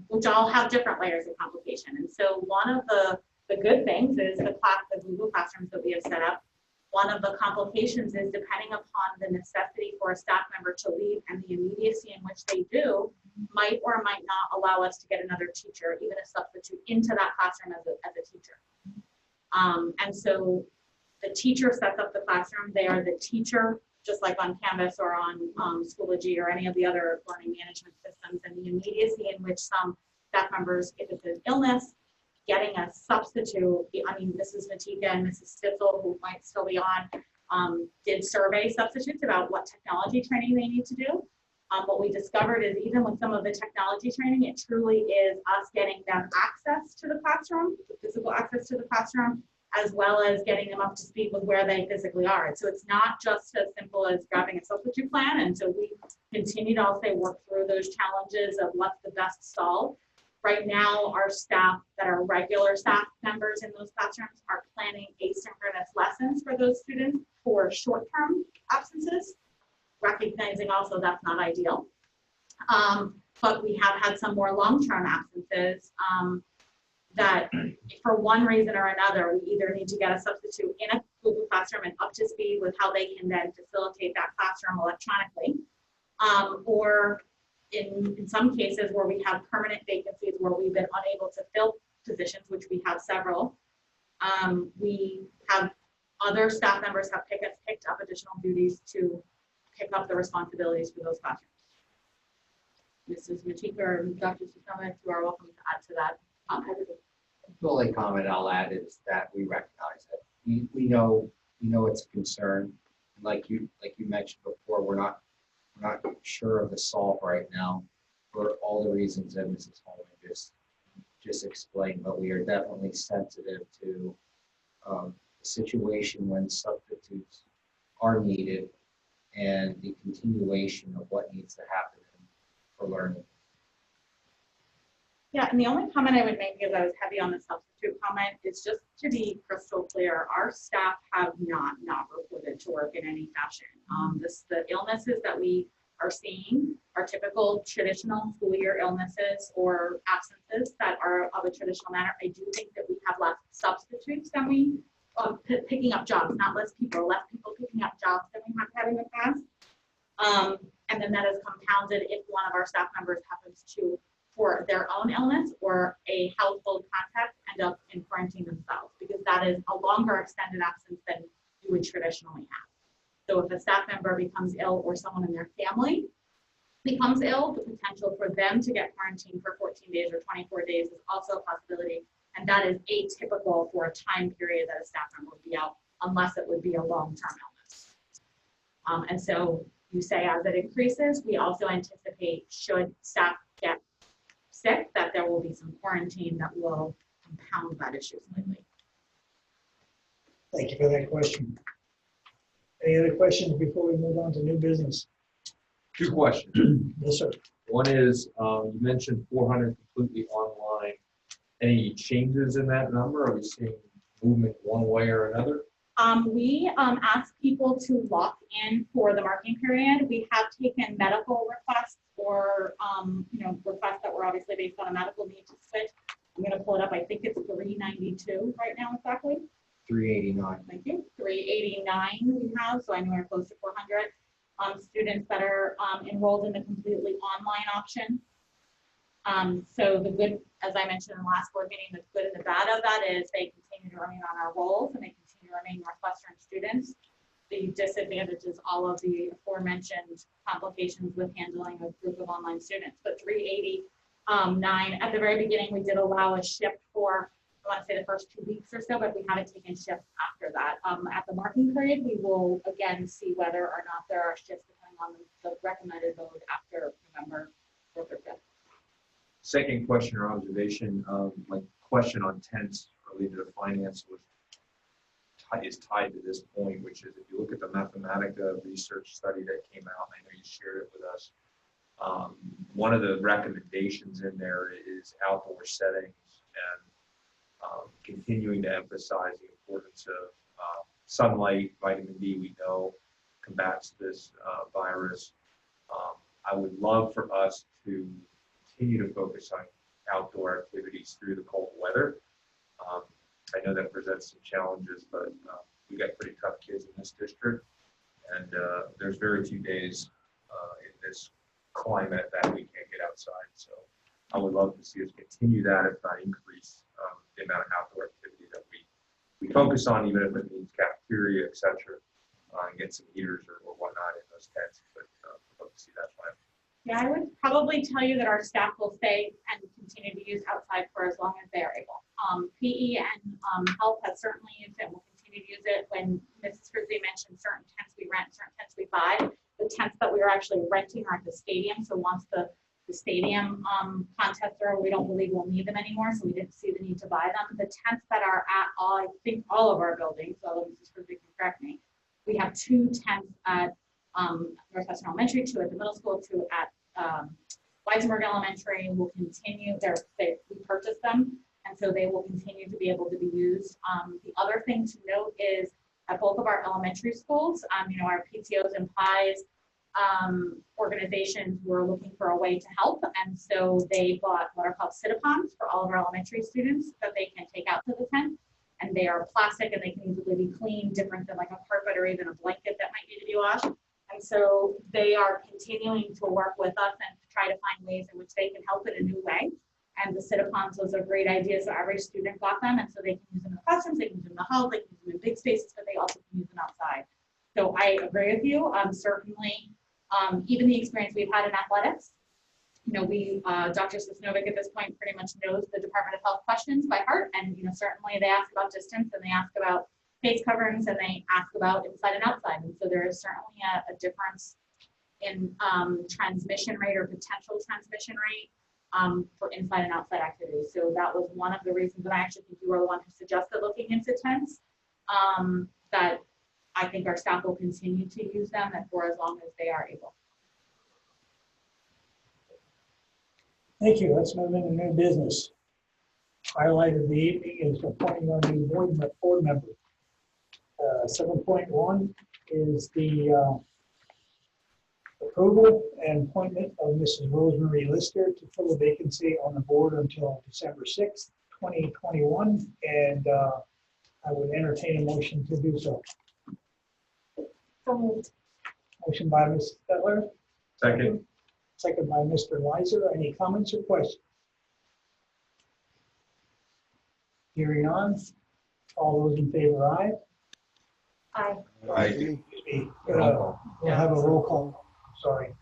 which all have different layers of complication. And so one of the good things is the Google Classrooms that we have set up. One of the complications is depending upon the necessity for a staff member to leave and the immediacy in which they do might or might not allow us to get another teacher, even a substitute, into that classroom as a teacher. And so the teacher sets up the classroom. They are the teacher, just like on Canvas or on Schoology or any of the other learning management systems, and the immediacy in which some staff members, if it's an illness, getting a substitute. I mean, Mrs. Matika and Mrs. Stitzel, who might still be on, did survey substitutes about what technology training they need to do. What we discovered is even with some of the technology training, it truly is us getting them access to the classroom, physical access to the classroom, as well as getting them up to speed with where they physically are. And so it's not just as simple as grabbing a substitute plan. And so we continue to, I'll say, work through those challenges of what's the best solve. Right now, our staff that are regular staff members in those classrooms are planning asynchronous lessons for those students for short-term absences, recognizing also that's not ideal. But we have had some more long-term absences that for one reason or another, we either need to get a substitute in a Google Classroom and up to speed with how they can then facilitate that classroom electronically, or in some cases where we have permanent vacancies where we've been unable to fill positions, which we have several, we have other staff members have picked up additional duties to pick up the responsibilities for those classrooms. Mrs. Matika or Dr. Susamek, you are welcome to add to that. The only comment I'll add is that we recognize it. We know it's a concern. Like you mentioned before, we're not sure of the solve right now for all the reasons that Mrs. Holman just explained, but we are definitely sensitive to the situation when substitutes are needed and the continuation of what needs to happen for learning. Yeah, and the only comment I would make, because I was heavy on the substitute comment, is just to be crystal clear, our staff have not reported to work in any fashion. The illnesses that we are seeing are typical traditional school year illnesses or absences that are of a traditional manner. I do think that we have less substitutes than we picking up jobs, not less people picking up jobs than we have had in the past. And then that is compounded if one of our staff members happens to, for their own illness or a household contact, end up in quarantine themselves, because that is a longer extended absence than you would traditionally have. So if a staff member becomes ill or someone in their family becomes ill, the potential for them to get quarantined for 14 days or 24 days is also a possibility. And that is atypical for a time period that a staff member would be out, unless it would be a long-term illness. And so you say as it increases, we also anticipate should staff get sick, that there will be some quarantine that will compound that issue slightly. Thank you for that question. Any other questions before we move on to new business? 2 questions. Yes, sir. One is, you mentioned 400 completely online. Any changes in that number? Are we seeing movement one way or another? We ask people to lock in for the marking period. We have taken medical requests or requests that were obviously based on a medical need to switch. I'm going to pull it up. I think it's 392 right now exactly. 389. Thank you. 389 we have, so I know we're close to 400. Students that are enrolled in the completely online option. So the good, as I mentioned in the last board meeting, the good and the bad of that is they continue to remain on our rolls and they continue to remain Northwestern students. The disadvantage is all of the aforementioned complications with handling a group of online students. But 389, at the very beginning, we did allow a shift for, I want to say the first 2 weeks or so, but we haven't taken shifts after that. At the marking period, we will again see whether or not there are shifts depending on the recommended load after November 4th or 5th. Second question or observation, my question on tents related to finance is tied to this point, which is if you look at the Mathematica research study that came out, and I know you shared it with us, one of the recommendations in there is outdoor settings and continuing to emphasize the importance of sunlight. Vitamin D, we know, combats this virus. I would love for us to continue to focus on outdoor activities through the cold weather. I know that presents some challenges, but we got pretty tough kids in this district, and there's very few days in this climate that we can't get outside. So I would love to see us continue that, if not increase the amount of outdoor activity that we focus on, even if it means cafeteria, et cetera, and get some heaters or whatnot in those tents. But I'd love to see that plan. Yeah, I would probably tell you that our staff will stay and continue to use outside for as long as they are able. PE and health has certainly used it and will continue to use it. When Mrs. Frisbee mentioned certain tents we rent, certain tents we buy, the tents that we are actually renting are at the stadium. So once the stadium contests are, we don't believe we'll need them anymore. So we didn't see the need to buy them. The tents that are at all, I think all of our buildings, so Mrs. Frisbee can correct me, we have 2 tents at Northwestern Elementary, 2 at the middle school, 2 at Weisenberg Elementary. Will continue, we purchased them, and so they will continue to be able to be used. The other thing to note is at both of our elementary schools, our PTOs and PIs organizations were looking for a way to help, and so they bought what are called Citipons for all of our elementary students that they can take out to the tent, and they are plastic and they can easily be cleaned, different than like a carpet or even a blanket that might need to be washed. And so they are continuing to work with us and to try to find ways in which they can help in a new way. And the Citipons was a great idea. So every student got them, and so they can use them in the classrooms, they can use them in the hall, they can use them in big spaces, but they also can use them outside. So I agree with you. Certainly, even the experience we've had in athletics, Dr. Sosnovic at this point pretty much knows the Department of Health questions by heart. And, certainly they ask about distance and they ask about face coverings and they ask about inside and outside. And so there is certainly a difference in transmission rate or potential transmission rate for inside and outside activities. So that was one of the reasons, and I actually think you were the one who suggested looking into tents, that I think our staff will continue to use them and for as long as they are able. Thank you. Let's move into new business. Highlight of the evening is appointing our new board member. 7.1 is the approval and appointment of Mrs. Rosemary Lister to fill a vacancy on the board until December 6th, 2021. And I would entertain a motion to do so. Motion by Ms. Stetler. Second. Second by Mr. Leiser. Any comments or questions? Hearing none. All those in favor, aye. Aye. Aye. Excuse me, Roll call. We'll have a roll call, sorry.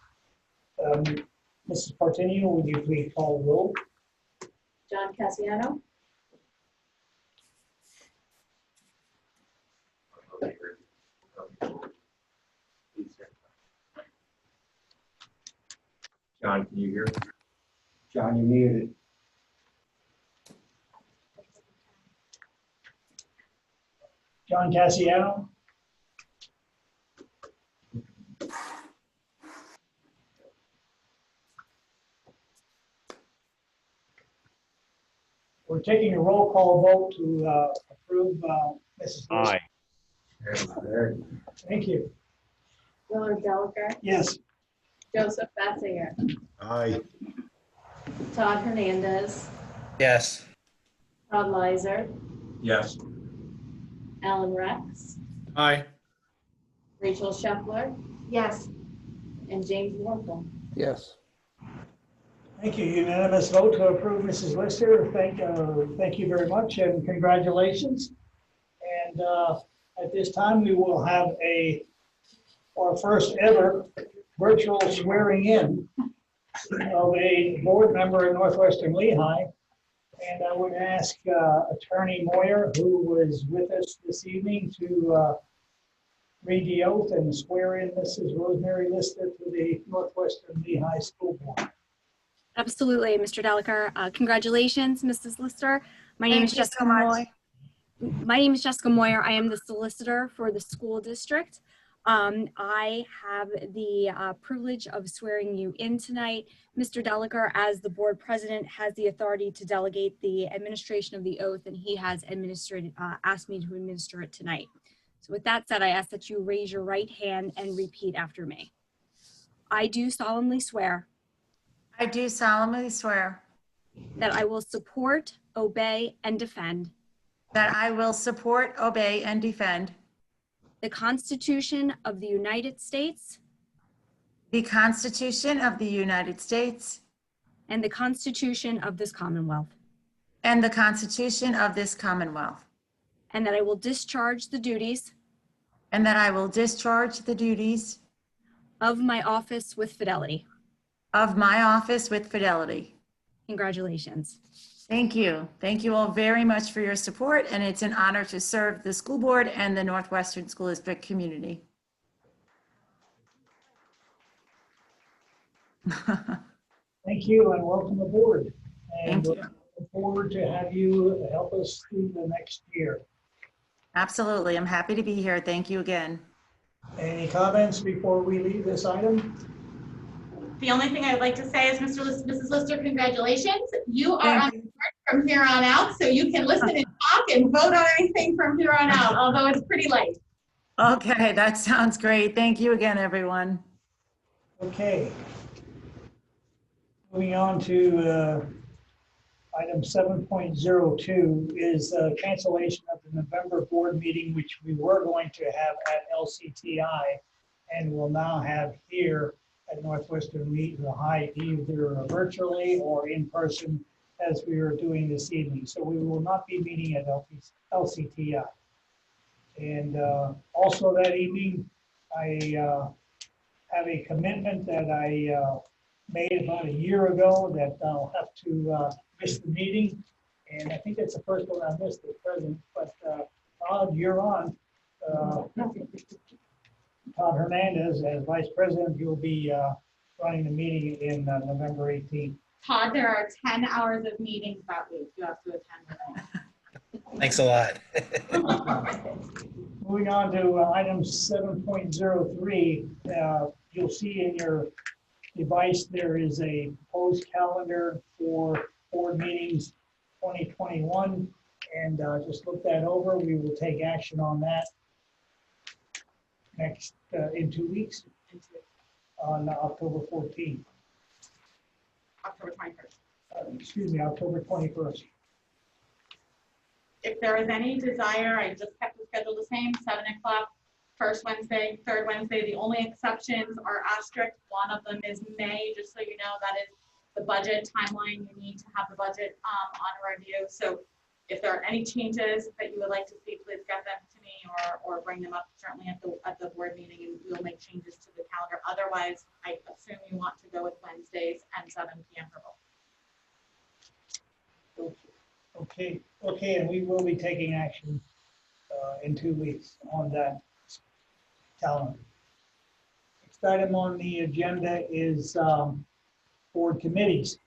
Mrs. Partenio, would you please call the roll? John Cassiano, John, can you hear? John, you're muted. John Cassiano? We're taking a roll call vote to approve Mrs. Lewis. Very Thank you. Willard Delaker, Yes. Joseph Battinger, Aye. Todd Hernandez, Yes. Todd Leiser, Yes. Alan Rex, Aye. Rachel Scheffler, Yes. and James Warple. Yes. Thank you. Unanimous vote to approve Mrs. Lister. Thank you very much and congratulations. And at this time, we will have our first ever virtual swearing in of a board member at Northwestern Lehigh. And I would ask Attorney Moyer, who was with us this evening, to read the oath and swear in Mrs. Rosemary Lister to the Northwestern Lehigh School Board. Absolutely, Mr. Delaker. Congratulations, Mrs. Lister. My name is Jessica Moyer. My name is Jessica Moyer. I am the solicitor for the school district. I have the privilege of swearing you in tonight. Mr. Delaker, as the board president, has the authority to delegate the administration of the oath, and he has asked me to administer it tonight. So with that said, I ask that you raise your right hand and repeat after me. I do solemnly swear I do solemnly swear that I will support, obey, and defend that I will support, obey, and defend the Constitution of the United States the Constitution of the United States and the Constitution of this Commonwealth, and the Constitution of this Commonwealth, and that I will discharge the duties and that I will discharge the duties of my office with fidelity. of my office with fidelity. Congratulations. Thank you. Thank you all very much for your support, and it's an honor to serve the school board and the Northwestern School District community. Thank you and welcome aboard. And Thank you. look forward to have you help us through the next year. Absolutely. I'm happy to be here. Thank you again. Any comments before we leave this item? The only thing I'd like to say is, Mrs. Lister, congratulations. You are Thank on the board from here on out, so you can listen and talk and vote on anything from here on out, although it's pretty late. Okay, that sounds great. Thank you again, everyone. Okay. Moving on to item 7.02 is cancellation of the November board meeting, which we were going to have at LCTI and will now have here at Northwestern Lehigh, either virtually or in person, as we are doing this evening. So we will not be meeting at LCTI. And also that evening, I have a commitment that I made about a year ago that I'll have to miss the meeting. And I think that's the first one I missed at present, but Todd, you're on. Todd Hernandez, as vice president, you'll be running the meeting in November 18th. Todd, there are 10 hours of meetings that week. You have to attend them. Thanks a lot. Moving on to item 7.03, you'll see in your device there is a proposed calendar for board meetings 2021, and just look that over. We will take action on that next in 2 weeks on October 14th. October 21st. Excuse me, October 21st. If there is any desire, I just kept the schedule the same, 7 o'clock, first Wednesday, third Wednesday. The only exceptions are asterisk. One of them is May, just so you know, that is the budget timeline. You need to have the budget on review. So If there are any changes that you would like to see, please get them to me or bring them up certainly at the board meeting, and we'll make changes to the calendar. Otherwise, I assume you want to go with Wednesdays and 7 p.m. for both. Okay, and we will be taking action in 2 weeks on that calendar. Next item on the agenda is board committees.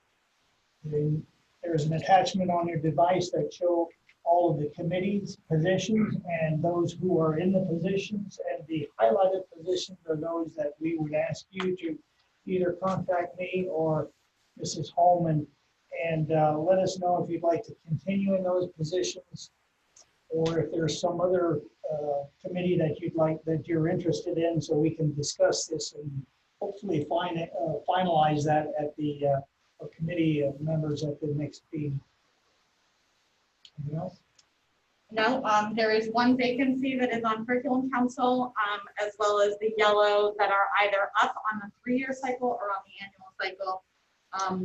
There's an attachment on your device that show all of the committees, positions, and those who are in the positions. And the highlighted positions are those that we would ask you to either contact me or Mrs. Holman and let us know if you'd like to continue in those positions, or if there's some other committee that you're interested in, so we can discuss this and hopefully finalize that at the committee members at the next meeting. Anything else? No, there is one vacancy that is on Curriculum Council, as well as the yellow that are either up on the 3-year cycle or on the annual cycle.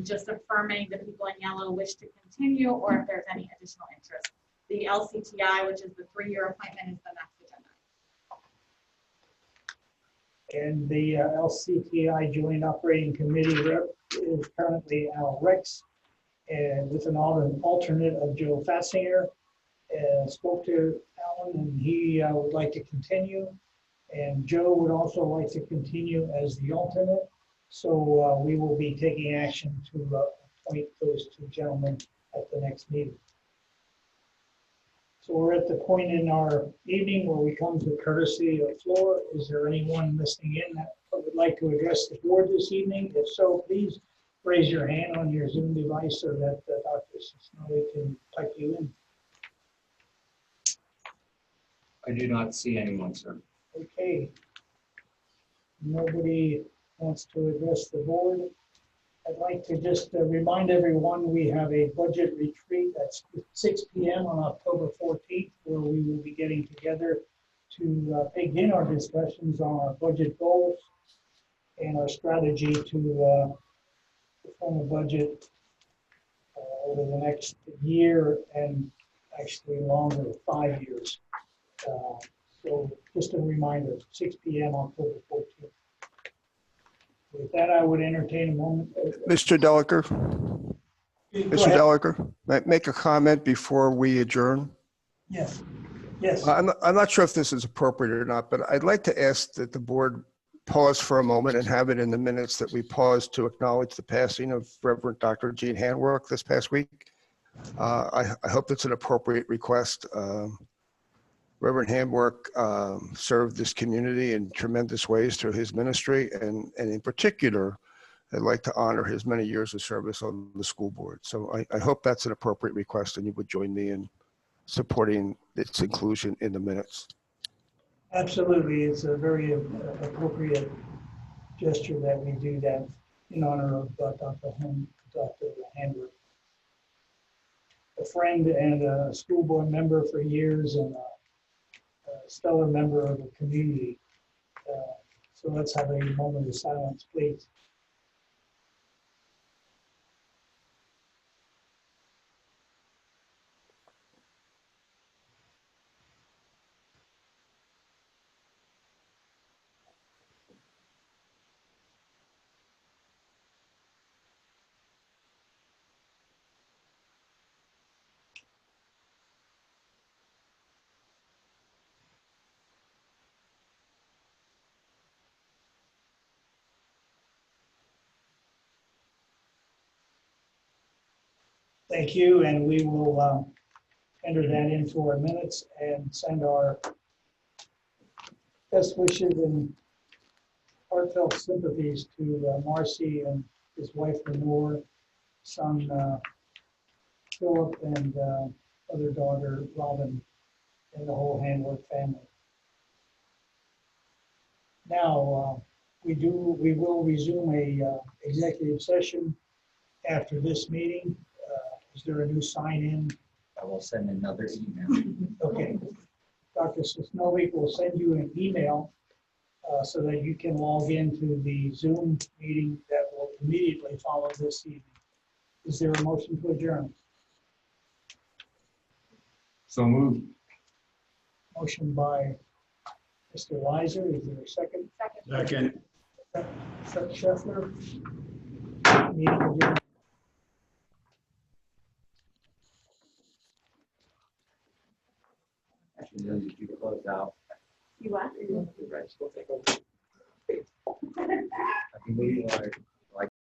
Just affirming the people in yellow wish to continue, or if there's any additional interest. The LCTI, which is the 3-year appointment, is the next agenda. And the LCTI Joint Operating Committee rep is currently Al Rex, and with an alternate of Joe Fassinger. Spoke to Alan, and he would like to continue, and Joe would also like to continue as the alternate. So we will be taking action to appoint those 2 gentlemen at the next meeting. So we're at the point in our evening where we come to courtesy of floor. Is there anyone listening in that would like to address the board this evening? If so, please raise your hand on your Zoom device so that Dr. Snowy can type you in. I do not see anyone, sir. Okay. Nobody wants to address the board. I'd like to just remind everyone we have a budget retreat that's 6 p.m. on October 14th, where we will be getting together to begin our discussions on our budget goals and our strategy to perform a budget over the next year and actually longer, 5 years. So just a reminder, 6 p.m. October 14th. With that, I would entertain a moment. Mr. Deliker? Mr. Deliker, may I make a comment before we adjourn? Yes. Yes. I'm not sure if this is appropriate or not, but I'd like to ask that the board pause for a moment and have it in the minutes that we pause to acknowledge the passing of Reverend Dr. Gene Handwerk this past week. I hope that's an appropriate request. Reverend Handwerk served this community in tremendous ways through his ministry, and in particular, I'd like to honor his many years of service on the school board. So I hope that's an appropriate request, and you would join me in supporting its inclusion in the minutes. Absolutely. It's a very appropriate gesture that we do that in honor of Dr. Handwerk. A friend and a school board member for years, and a stellar member of the community. So let's have a moment of silence, please. Thank you, and we will enter that into our minutes and send our best wishes and heartfelt sympathies to Marcy and his wife Lenore, son Philip, and other daughter Robin, and the whole Handwerk family. Now we will resume a executive session after this meeting. Is there a new sign-in? I will send another email. Okay. Dr. Sosnowiec will send you an email so that you can log into the Zoom meeting that will immediately follow this evening. Is there a motion to adjourn? So moved. Motion by Mr. Weiser. Is there a second? Second. Second, Scheffler. Meeting adjourned. Actually, no, you keep it closed out. You what? Right, still take over. I can leave, or-